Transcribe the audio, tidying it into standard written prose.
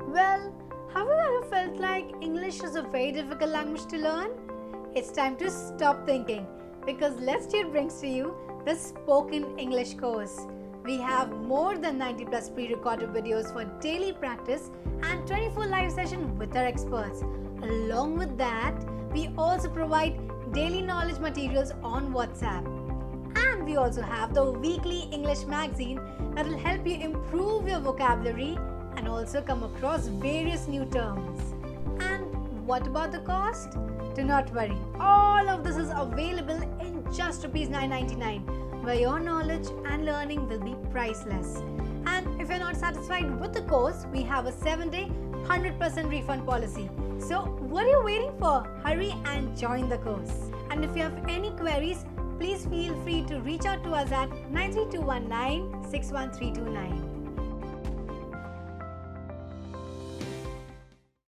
Well, have you ever felt like English is a very difficult language to learn? It's time to stop thinking because Let's Tutor brings to you the Spoken English course. We have more than 90 plus pre-recorded videos for daily practice and 24 live sessions with our experts. Along with that, we also provide daily knowledge materials on WhatsApp. And we also have the weekly English magazine that will help you improve your vocabulary and also come across various new terms. And what about the cost? Do not worry, all of this is available in just Rs 999, where your knowledge and learning will be priceless. And if you're not satisfied with the course, we have a 7-day 100% refund policy. So what are you waiting for? Hurry and join the course. And if you have any queries, please feel free to reach out to us at 93219 61329.